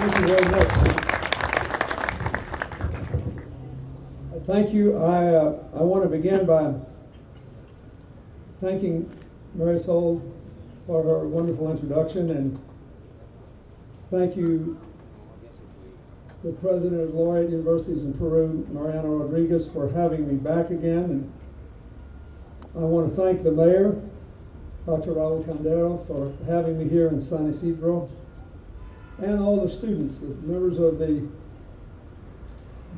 Thank you very much. Thank you. I want to begin by thanking Marisol for her wonderful introduction, and thank you, the President of Laureate Universities in Peru, Mariano Rodriguez, for having me back again. And I want to thank the Mayor, Dr. Raul Candero, for having me here in San Isidro, and all the students, the members of the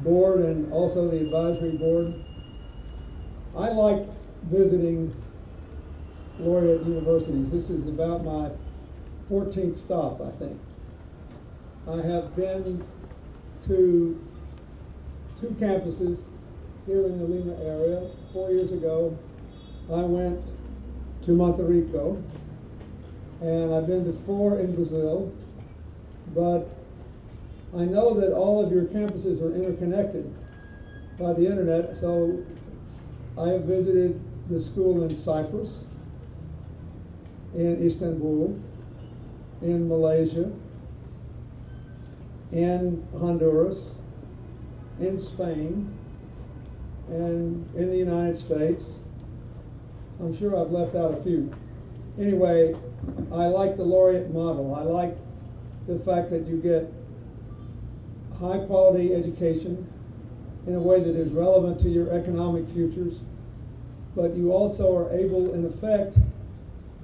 board and also the advisory board. I like visiting Laureate Universities. This is about my 14th stop, I think. I have been to 2 campuses here in the Lima area. 4 years ago, I went to Monte Rico, and I've been to 4 in Brazil, but I know that all of your campuses are interconnected by the internet, so I have visited the school in Cyprus, in Istanbul, in Malaysia, in Honduras, in Spain, and in the United States. I'm sure I've left out a few. Anyway, I like the laureate model. I like the fact that you get high quality education in a way that is relevant to your economic futures, but you also are able, in effect,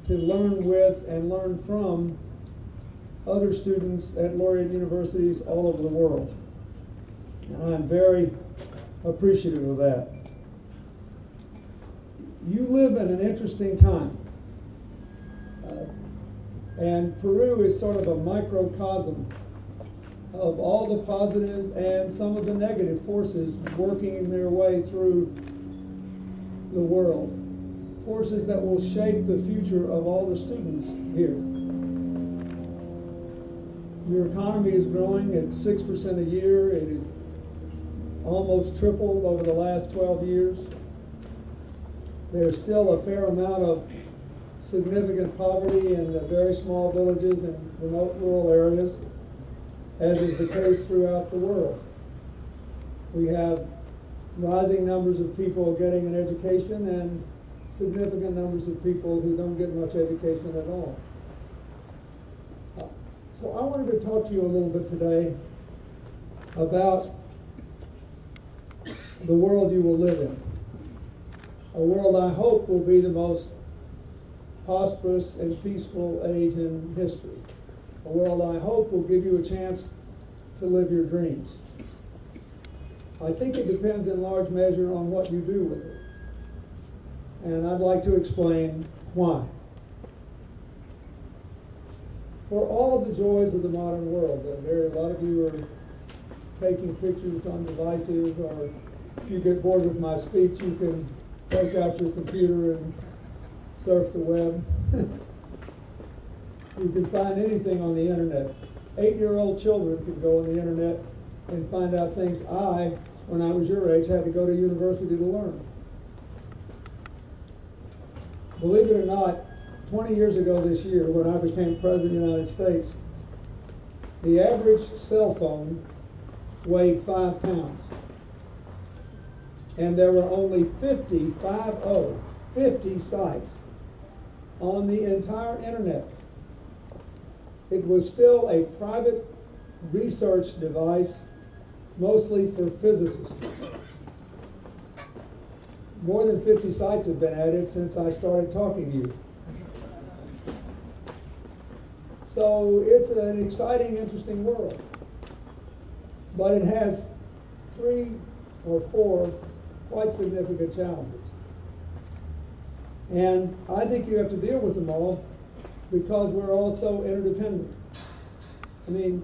to learn with and learn from other students at laureate universities all over the world. And I'm very appreciative of that. You live in an interesting time. And Peru is sort of a microcosm of all the positive and some of the negative forces working their way through the world. Forces that will shape the future of all the students here. Your economy is growing at 6% a year. It is almost tripled over the last 12 years. There's still a fair amount of significant poverty in the very small villages and remote rural areas, as is the case throughout the world. We have rising numbers of people getting an education and significant numbers of people who don't get much education at all. So I wanted to talk to you a little bit today about the world you will live in. A world I hope will be the most prosperous and peaceful age in history. A world I hope will give you a chance to live your dreams. I think it depends in large measure on what you do with it. And I'd like to explain why. For all of the joys of the modern world, a lot of you are taking pictures on devices, or if you get bored with my speech, you can take out your computer and surf the web. You can find anything on the internet. 8-year-old children can go on the internet and find out things when I was your age, had to go to university to learn. Believe it or not, 20 years ago this year, when I became President of the United States, the average cell phone weighed 5 pounds. And there were only 50 sites on the entire internet. It was still a private research device, mostly for physicists. More than 50 sites have been added since I started talking to you. So it's an exciting, interesting world. But it has 3 or 4 quite significant challenges. And I think you have to deal with them all because we're all so interdependent. I mean,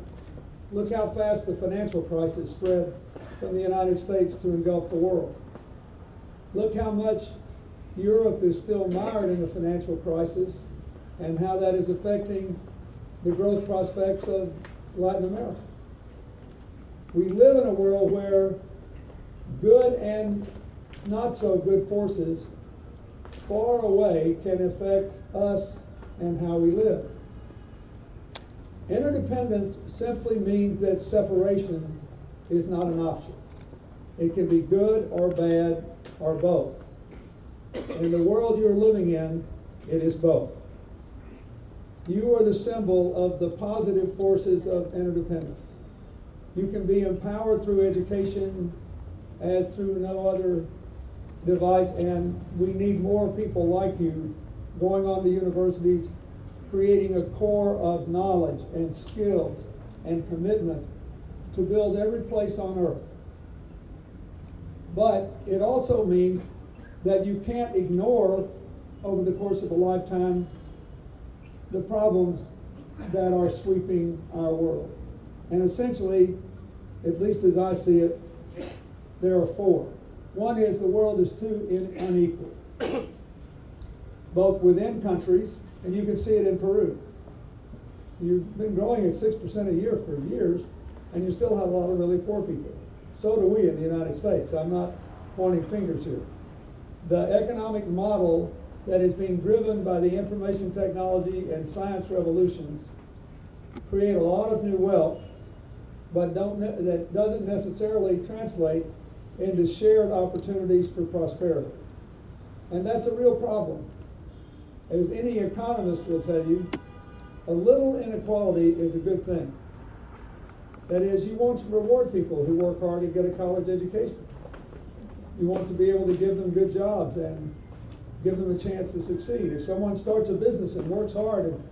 look how fast the financial crisis spread from the United States to engulf the world. Look how much Europe is still mired in the financial crisis and how that is affecting the growth prospects of Latin America. We live in a world where good and not so good forces far away can affect us and how we live. Interdependence simply means that separation is not an option. It can be good or bad or both. In the world you're living in, it is both. You are the symbol of the positive forces of interdependence. You can be empowered through education as through no other device, and we need more people like you going on to universities, creating a core of knowledge and skills and commitment to build every place on earth. But it also means that you can't ignore, over the course of a lifetime, the problems that are sweeping our world. And essentially, at least as I see it, there are four. One is the world is too unequal, both within countries, and you can see it in Peru. You've been growing at 6% a year for years, and you still have a lot of really poor people. So do we in the United States. I'm not pointing fingers here. The economic model that is being driven by the information technology and science revolutions create a lot of new wealth, but that doesn't necessarily translate into shared opportunities for prosperity. And that's a real problem. As any economist will tell you, a little inequality is a good thing. That is, you want to reward people who work hard and get a college education. You want to be able to give them good jobs and give them a chance to succeed. If someone starts a business and works hard and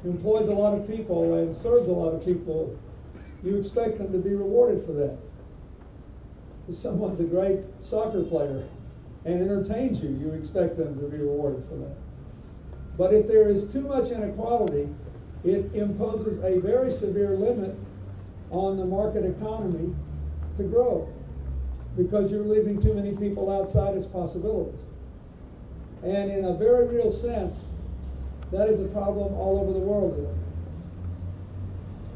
employs a lot of people and serves a lot of people, you expect them to be rewarded for that. If someone's a great soccer player and entertains you, you expect them to be rewarded for that. But if there is too much inequality, it imposes a very severe limit on the market economy to grow, because you're leaving too many people outside its possibilities. And in a very real sense, that is a problem all over the world today.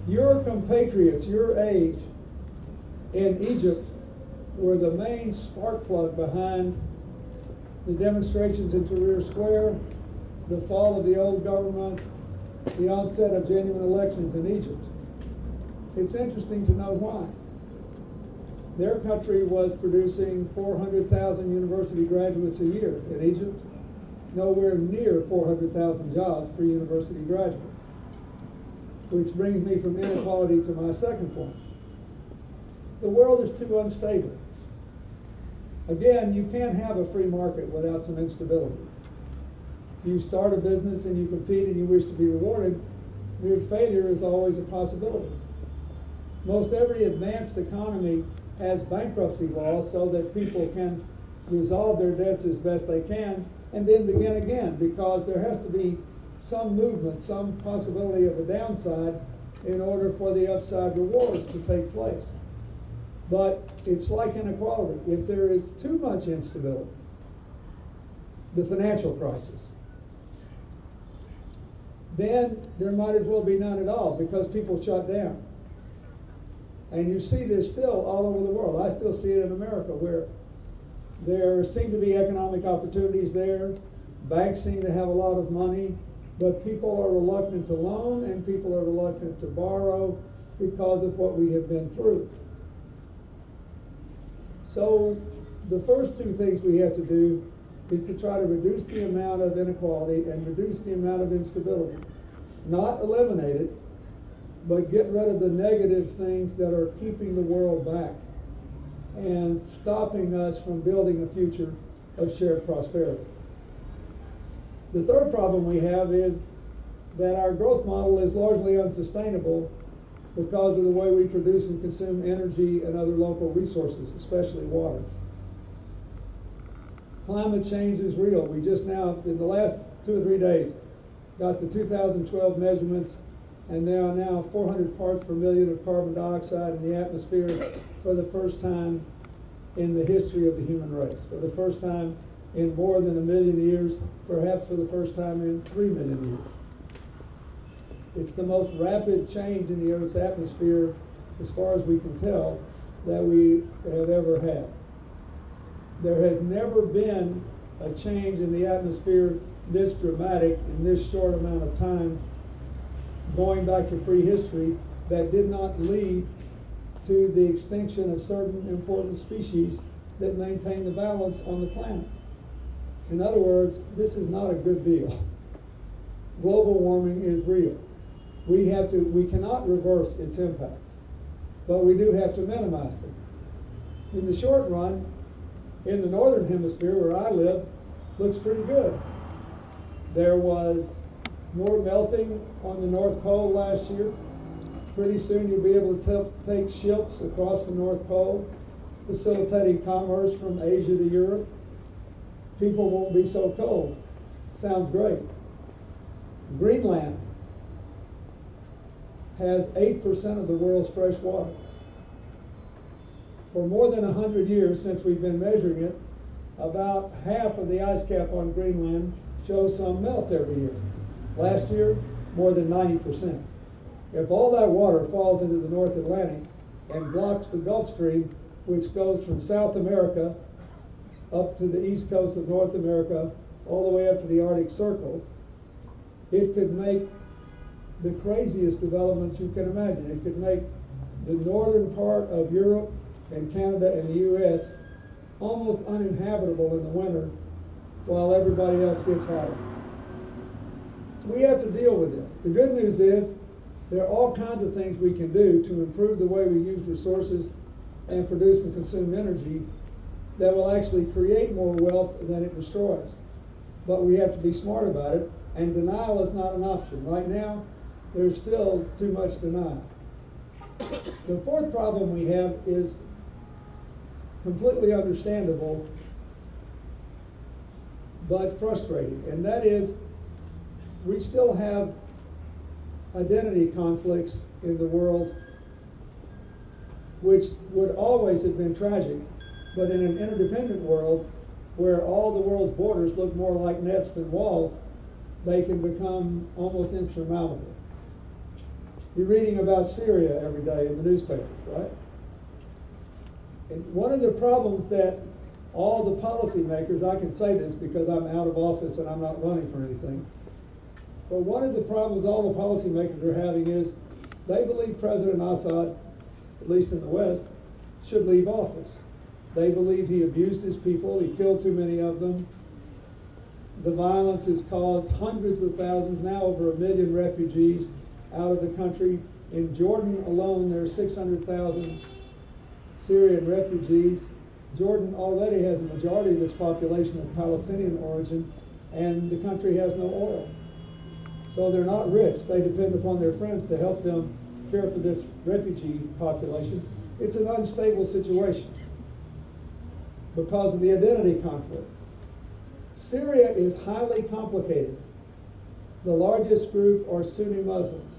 Your compatriots, your age, in Egypt were the main spark plug behind the demonstrations in Tahrir Square, the fall of the old government, the onset of genuine elections in Egypt. It's interesting to know why. Their country was producing 400,000 university graduates a year. In Egypt, nowhere near 400,000 jobs for university graduates. Which brings me from inequality to my second point. The world is too unstable. Again, you can't have a free market without some instability. If you start a business and you compete and you wish to be rewarded, your failure is always a possibility. Most every advanced economy has bankruptcy laws so that people can resolve their debts as best they can and then begin again, because there has to be some movement, some possibility of a downside in order for the upside rewards to take place. But it's like inequality. If there is too much instability, the financial crisis, then there might as well be none at all, because people shut down. And you see this still all over the world. I still see it in America, where there seem to be economic opportunities there. Banks seem to have a lot of money, but people are reluctant to loan and people are reluctant to borrow because of what we have been through. So the first two things we have to do is to try to reduce the amount of inequality and reduce the amount of instability. Not eliminate it, but get rid of the negative things that are keeping the world back and stopping us from building a future of shared prosperity. The third problem we have is that our growth model is largely unsustainable because of the way we produce and consume energy and other local resources, especially water. Climate change is real. We just now, in the last 2 or 3 days, got the 2012 measurements, and there are now 400 parts per million of carbon dioxide in the atmosphere for the first time in the history of the human race. For the first time in more than 1 million years, perhaps for the first time in 3 million years. It's the most rapid change in the Earth's atmosphere, as far as we can tell, that we have ever had. There has never been a change in the atmosphere this dramatic in this short amount of time going back to prehistory that did not lead to the extinction of certain important species that maintain the balance on the planet. In other words, this is not a good deal. Global warming is real. We cannot reverse its impacts, but we do have to minimize them. In the short run, in the northern hemisphere where I live, looks pretty good. There was more melting on the North Pole last year. Pretty soon you'll be able to take ships across the North Pole, facilitating commerce from Asia to Europe. People won't be so cold. Sounds great. Greenland has 8% of the world's fresh water. For more than 100 years since we've been measuring it, about half of the ice cap on Greenland shows some melt every year. Last year, more than 90%. If all that water falls into the North Atlantic and blocks the Gulf Stream, which goes from South America up to the east coast of North America, all the way up to the Arctic Circle, it could make the craziest developments you can imagine. It could make the northern part of Europe and Canada and the US almost uninhabitable in the winter while everybody else gets hotter. So we have to deal with this. The good news is there are all kinds of things we can do to improve the way we use resources and produce and consume energy that will actually create more wealth than it destroys. But we have to be smart about it, and denial is not an option. Right now, there's still too much denial. The fourth problem we have is completely understandable, but frustrating, and that is we still have identity conflicts in the world which would always have been tragic, but in an interdependent world where all the world's borders look more like nets than walls, they can become almost insurmountable. You're reading about Syria every day in the newspapers, right? And one of the problems that all the policymakers, I can say this because I'm out of office and I'm not running for anything, but one of the problems all the policymakers are having is they believe President Assad, at least in the West, should leave office. They believe he abused his people, he killed too many of them. The violence has caused hundreds of thousands, now over 1 million refugees out of the country. In Jordan alone, there are 600,000 Syrian refugees. Jordan already has a majority of its population of Palestinian origin, and the country has no oil. So they're not rich. They depend upon their friends to help them care for this refugee population. It's an unstable situation because of the identity conflict. Syria is highly complicated. The largest group are Sunni Muslims.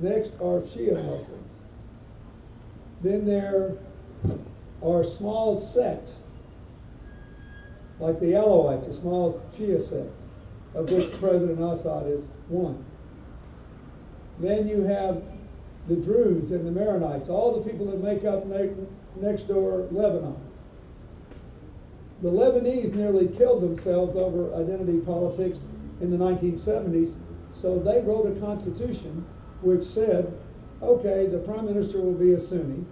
Next are Shia Muslims. Then there are small sects, like the Alawites, a small Shia sect, of which President Assad is one. Then you have the Druze and the Maronites, all the people that make up next door Lebanon. The Lebanese nearly killed themselves over identity politics in the 1970s, so they wrote a constitution which said, okay, the prime minister will be a Sunni,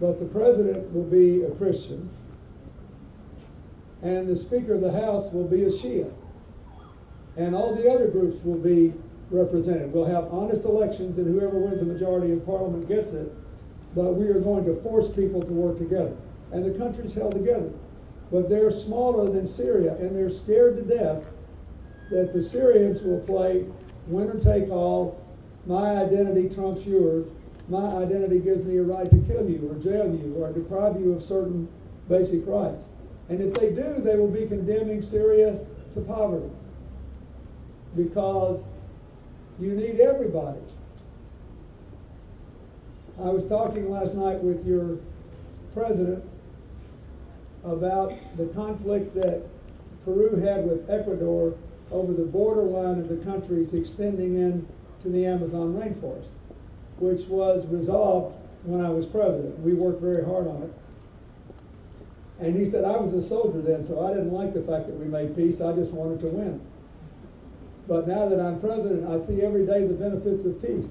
but the president will be a Christian, and the Speaker of the House will be a Shia, and all the other groups will be represented. We'll have honest elections, and whoever wins the majority in Parliament gets it, but we are going to force people to work together. And the country's held together. But they're smaller than Syria, and they're scared to death that the Syrians will play winner take all, my identity trumps yours, my identity gives me a right to kill you or jail you or deprive you of certain basic rights. And if they do, they will be condemning Syria to poverty, because you need everybody. I was talking last night with your president about the conflict that Peru had with Ecuador over the borderline of the countries extending in to the Amazon rainforest, which was resolved when I was president. We worked very hard on it. And he said, I was a soldier then, so I didn't like the fact that we made peace. I just wanted to win. But now that I'm president, I see every day the benefits of peace.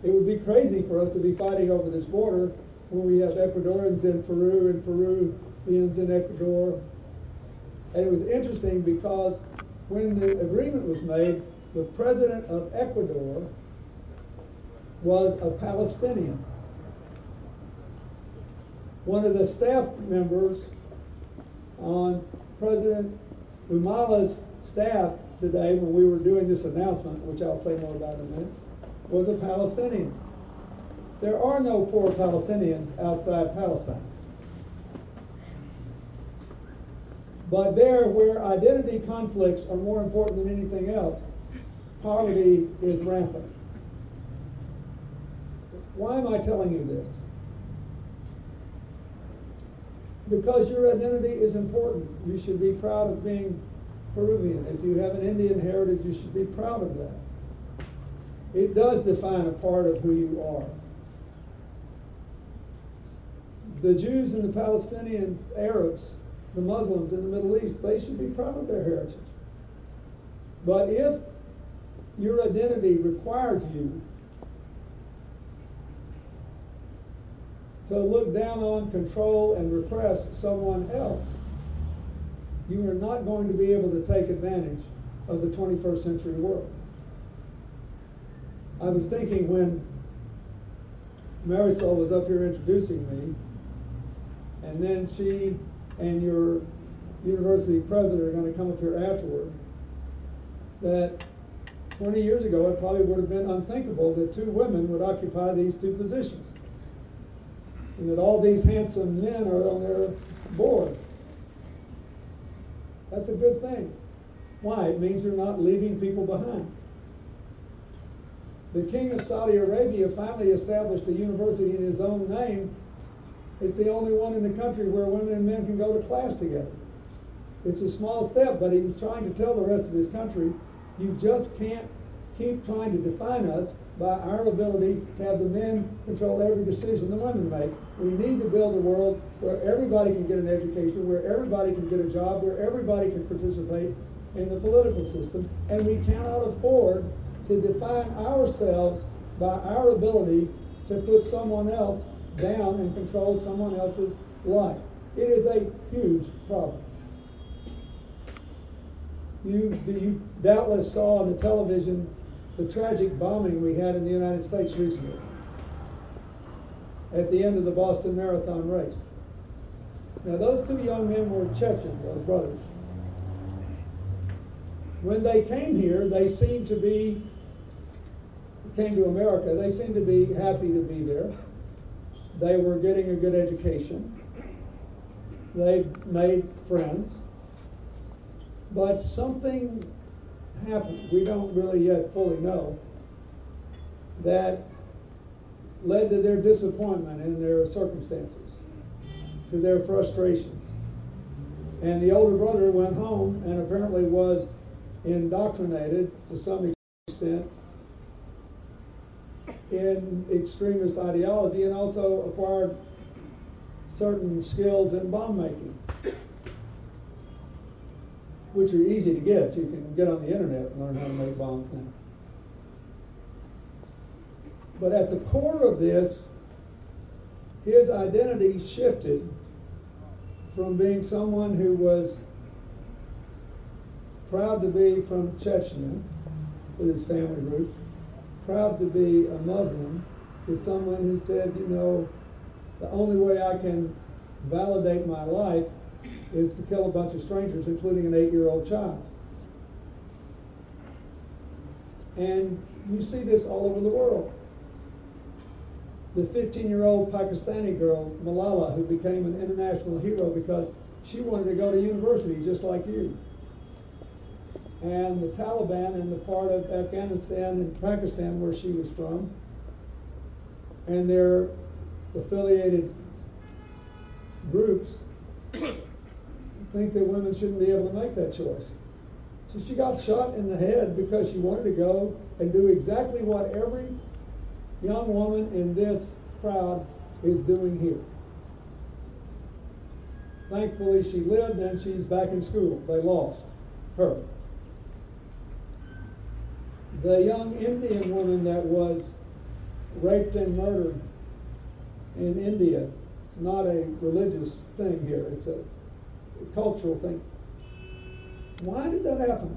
It would be crazy for us to be fighting over this border when we have Ecuadorians in Peru and Peruvians in Ecuador. And it was interesting because when the agreement was made, the president of Ecuador was a Palestinian. One of the staff members on President Humala's staff today, when we were doing this announcement, which I'll say more about in a minute, was a Palestinian. There are no poor Palestinians outside Palestine. But there, where identity conflicts are more important than anything else, poverty is rampant. Why am I telling you this? Because your identity is important. You should be proud of being Peruvian. If you have an Indian heritage, you should be proud of that. It does define a part of who you are. The Jews and the Palestinians, Arabs, the Muslims in the Middle East, they should be proud of their heritage. But if your identity requires you to look down on, control, and repress someone else, you are not going to be able to take advantage of the 21st century world. I was thinking when Marisol was up here introducing me, and then she and your university president are going to come up here afterward, that 20 years ago it probably would have been unthinkable that two women would occupy these two positions, and that all these handsome men are on their board. That's a good thing. Why? It means you're not leaving people behind. The king of Saudi Arabia finally established a university in his own name. It's the only one in the country where women and men can go to class together. It's a small step, but he was trying to tell the rest of his country, you just can't keep trying to define us by our ability to have the men control every decision the women make. We need to build a world where everybody can get an education, where everybody can get a job, where everybody can participate in the political system, and we cannot afford to define ourselves by our ability to put someone else down and control someone else's life. It is a huge problem. You doubtless saw on the television the tragic bombing we had in the United States recently at the end of the Boston Marathon race. Now, those two young men were Chechen, or brothers. When they came here, they seemed to be, came to America, they seemed to be happy to be there. They were getting a good education. They made friends. But something happened, we don't really yet fully know, that led to their disappointment in their circumstances, to their frustrations. And the older brother went home and apparently was indoctrinated to some extent in extremist ideology, and also acquired certain skills in bomb making, which are easy to get. You can get on the internet and learn how to make bombs now. But at the core of this, his identity shifted from being someone who was proud to be from Chechnya, with his family roots, proud to be a Muslim, to someone who said, you know, the only way I can validate my life is to kill a bunch of strangers, including an 8-year-old child. And you see this all over the world. The 15-year-old Pakistani girl, Malala, who became an international hero because she wanted to go to university just like you. And the Taliban in the part of Afghanistan and Pakistan where she was from, and their affiliated groups think that women shouldn't be able to make that choice. So she got shot in the head because she wanted to go and do exactly what every young woman in this crowd is doing here. Thankfully she lived and she's back in school. They lost her. the young Indian woman that was raped and murdered in India. It's not a religious thing here, it's a cultural thing. Why did that happen?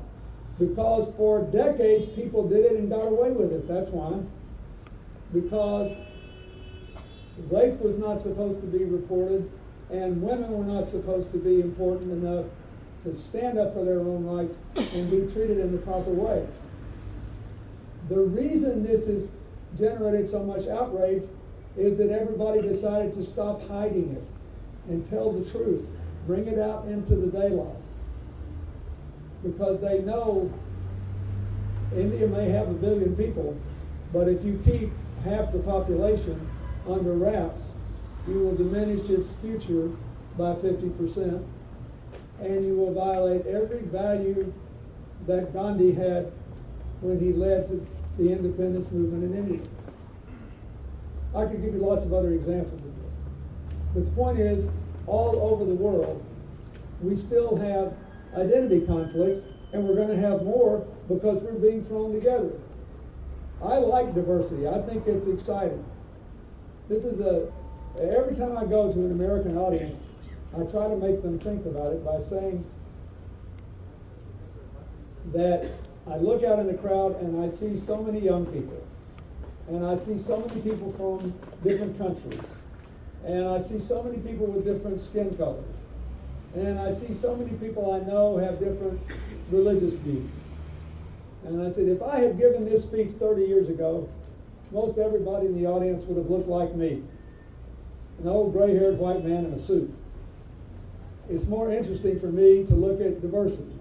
Because for decades people did it and got away with it. That's why. Because rape was not supposed to be reported, and women were not supposed to be important enough to stand up for their own rights and be treated in the proper way. The reason this has generated so much outrage is that everybody decided to stop hiding it and tell the truth, bring it out into the daylight. Because they know India may have 1 billion people, but if you keep half the population under wraps, you will diminish its future by 50%, and you will violate every value that Gandhi had when he led to the independence movement in India. I could give you lots of other examples of this. But the point is, all over the world, we still have identity conflicts, and we're going to have more because we're being thrown together. I like diversity. I think it's exciting. Every time I go to an American audience, I try to make them think about it by saying that I look out in the crowd and I see so many young people, and I see so many people from different countries, and I see so many people with different skin colors, and I see so many people I know have different religious views. And I said, if I had given this speech 30 years ago, most everybody in the audience would have looked like me, an old gray-haired white man in a suit. It's more interesting for me to look at diversity.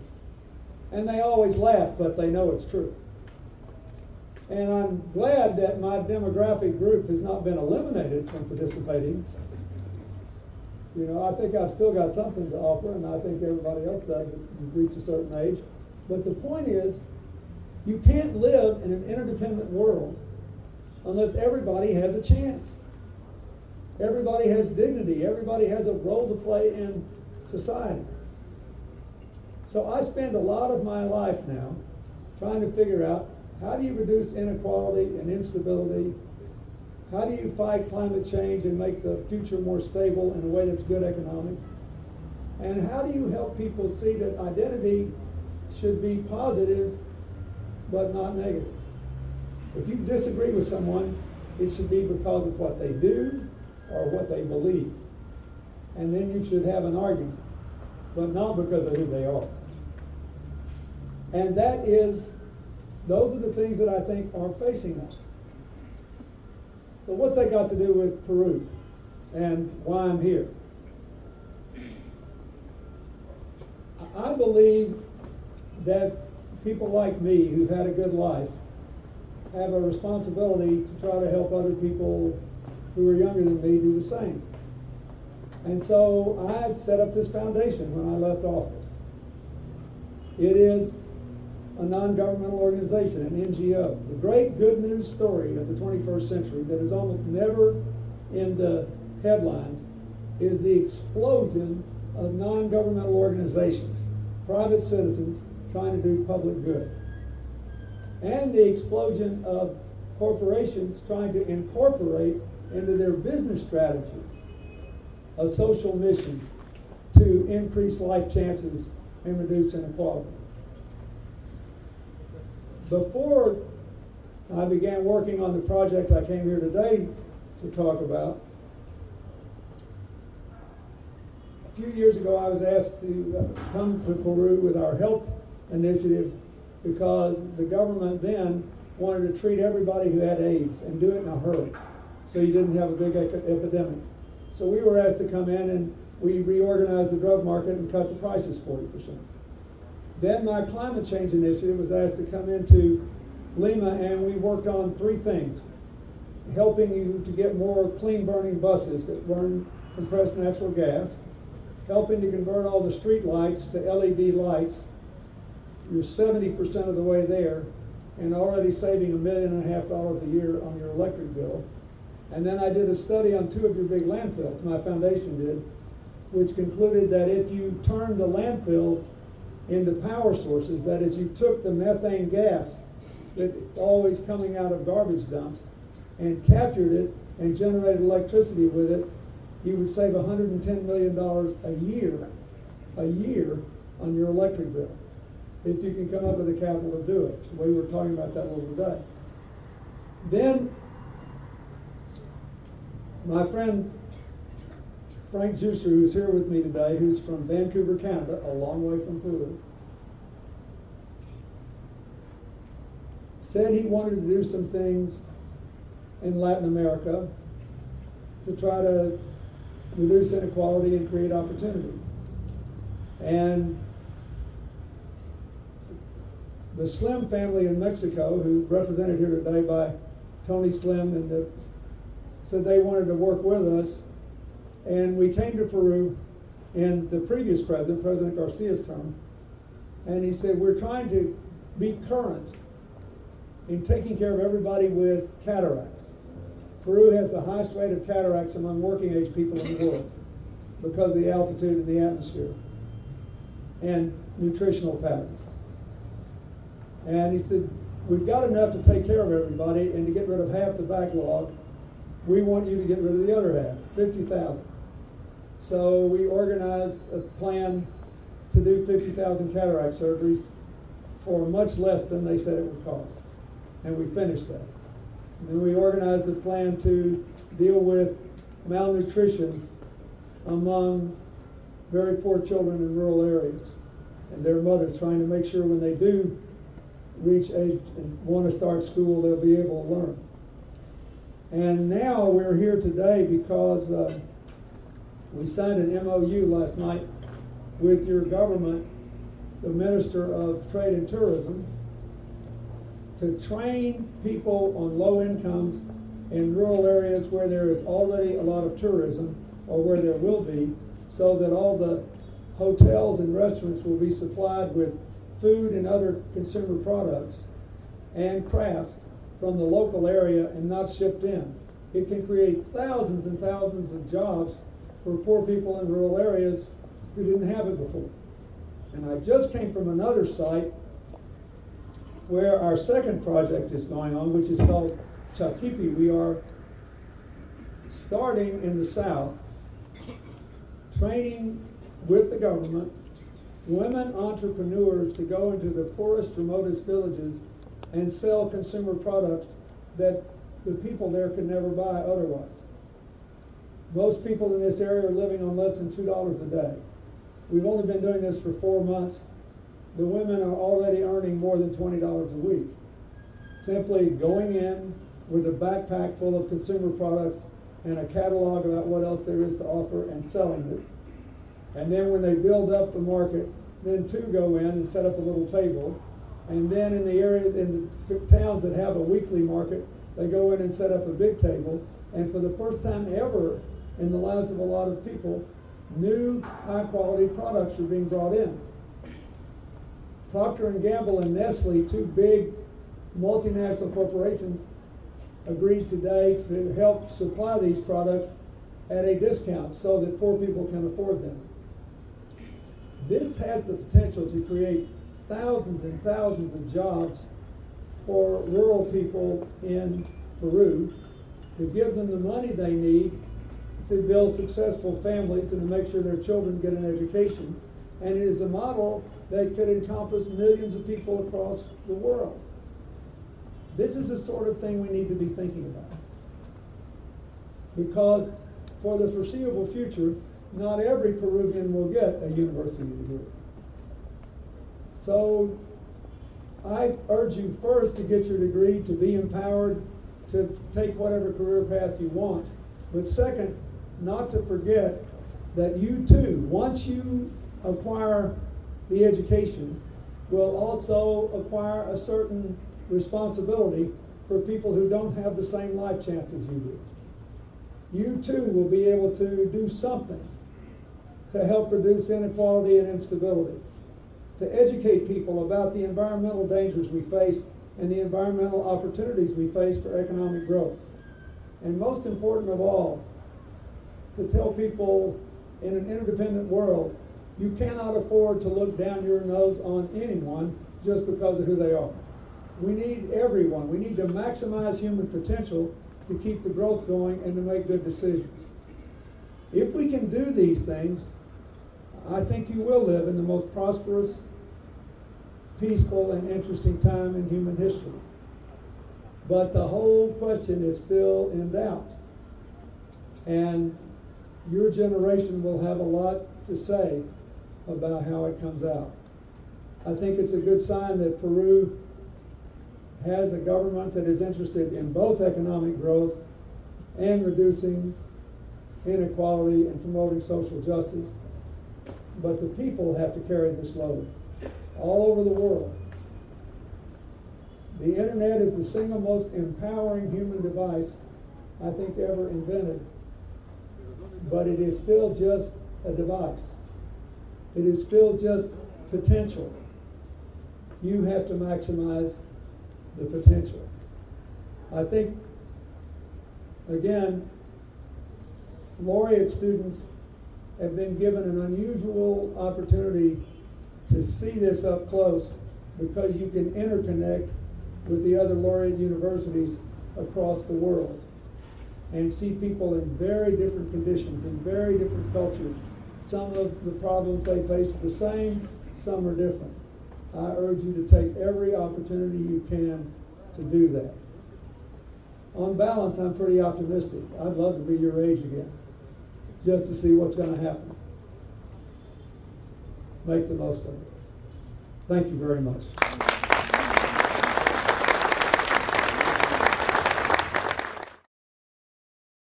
And they always laugh, but they know it's true. And I'm glad that my demographic group has not been eliminated from participating. You know, I think I've still got something to offer, and I think everybody else does if you reach a certain age. But the point is, you can't live in an interdependent world unless everybody has a chance. Everybody has dignity. Everybody has a role to play in society. So I spend a lot of my life now trying to figure out, how do you reduce inequality and instability? How do you fight climate change and make the future more stable in a way that's good economics? And how do you help people see that identity should be positive but not negative? If you disagree with someone, it should be because of what they do or what they believe. And then you should have an argument, but not because of who they are. And those are the things that I think are facing us. So what's that got to do with Peru and why I'm here? I believe that people like me who've had a good life have a responsibility to try to help other people who are younger than me do the same. And so I set up this foundation when I left office. It is a non-governmental organization, an NGO. The great good news story of the 21st century that is almost never in the headlines is the explosion of non-governmental organizations, private citizens trying to do public good. And the explosion of corporations trying to incorporate into their business strategy a social mission to increase life chances and reduce inequality. Before I began working on the project I came here today to talk about, a few years ago I was asked to come to Peru with our health initiative because the government then wanted to treat everybody who had AIDS and do it in a hurry so you didn't have a big epidemic. So we were asked to come in and we reorganized the drug market and cut the prices 40%. Then my climate change initiative was asked to come into Lima, and we worked on 3 things. Helping you to get more clean burning buses that burn compressed natural gas, helping to convert all the street lights to LED lights. You're 70% of the way there, and already saving $1.5 million a year on your electric bill. And then I did a study on 2 of your big landfills, my foundation did, which concluded that if you turned the landfills into power sources, that is, you took the methane gas that's always coming out of garbage dumps and captured it and generated electricity with it, you would save $110 million a year on your electric bill, if you can come up with the capital to do it. So we were talking about that a little today. Then, my friend Frank Juicer, who's here with me today, who's from Vancouver, Canada, a long way from Peru, said he wanted to do some things in Latin America to try to reduce inequality and create opportunity. And the Slim family in Mexico, who represented here today by Tony Slim, and said they wanted to work with us. And we came to Peru in the previous president, President Garcia's term, and he said, we're trying to be current in taking care of everybody with cataracts. Peru has the highest rate of cataracts among working age people in the world because of the altitude and the atmosphere and nutritional patterns. And he said, we've got enough to take care of everybody and to get rid of half the backlog. We want you to get rid of the other half, 50,000. So we organized a plan to do 50,000 cataract surgeries for much less than they said it would cost. And we finished that. And then we organized a plan to deal with malnutrition among very poor children in rural areas and their mothers, trying to make sure when they do reach age and want to start school, they'll be able to learn. And now we're here today because we signed an MOU last night with your government, the Minister of Trade and Tourism, to train people on low incomes in rural areas where there is already a lot of tourism, or where there will be, so that all the hotels and restaurants will be supplied with food and other consumer products and crafts from the local area and not shipped in. It can create thousands and thousands of jobs for poor people in rural areas who didn't have it before. And I just came from another site where our second project is going on, which is called Chaquipi. We are starting in the south, training with the government women entrepreneurs to go into the poorest, remotest villages and sell consumer products that the people there could never buy otherwise. Most people in this area are living on less than $2 a day. We've only been doing this for 4 months. The women are already earning more than $20 a week. Simply going in with a backpack full of consumer products and a catalog about what else there is to offer and selling it. And then when they build up the market, then two go in and set up a little table. And then in the areas, in the towns that have a weekly market, they go in and set up a big table. And for the first time ever in the lives of a lot of people, new high-quality products are being brought in. Procter & Gamble and Nestle, two big multinational corporations, agreed today to help supply these products at a discount so that poor people can afford them. This has the potential to create thousands and thousands of jobs for rural people in Peru, to give them the money they need to build successful families and to make sure their children get an education. And it is a model that could encompass millions of people across the world. This is the sort of thing we need to be thinking about. Because for the foreseeable future, not every Peruvian will get a university degree. So I urge you first to get your degree, to be empowered, to take whatever career path you want. But second, not to forget that you too, once you acquire the education, will also acquire a certain responsibility for people who don't have the same life chances you do. You too will be able to do something to help reduce inequality and instability, to educate people about the environmental dangers we face and the environmental opportunities we face for economic growth. And most important of all, to tell people in an interdependent world, you cannot afford to look down your nose on anyone just because of who they are. We need everyone. We need to maximize human potential to keep the growth going and to make good decisions. If we can do these things, I think you will live in the most prosperous, peaceful, and interesting time in human history. But the whole question is still in doubt. And your generation will have a lot to say about how it comes out. I think it's a good sign that Peru has a government that is interested in both economic growth and reducing inequality and promoting social justice. But the people have to carry this load all over the world. The internet is the single most empowering human device I think ever invented, but it is still just a device. It is still just potential. You have to maximize the potential. I think, again, laureate students have been given an unusual opportunity to see this up close because you can interconnect with the other laureate universities across the world and see people in very different conditions, in very different cultures. Some of the problems they face are the same, some are different. I urge you to take every opportunity you can to do that. On balance, I'm pretty optimistic. I'd love to be your age again, just to see what's going to happen. Make the most of it. Thank you very much.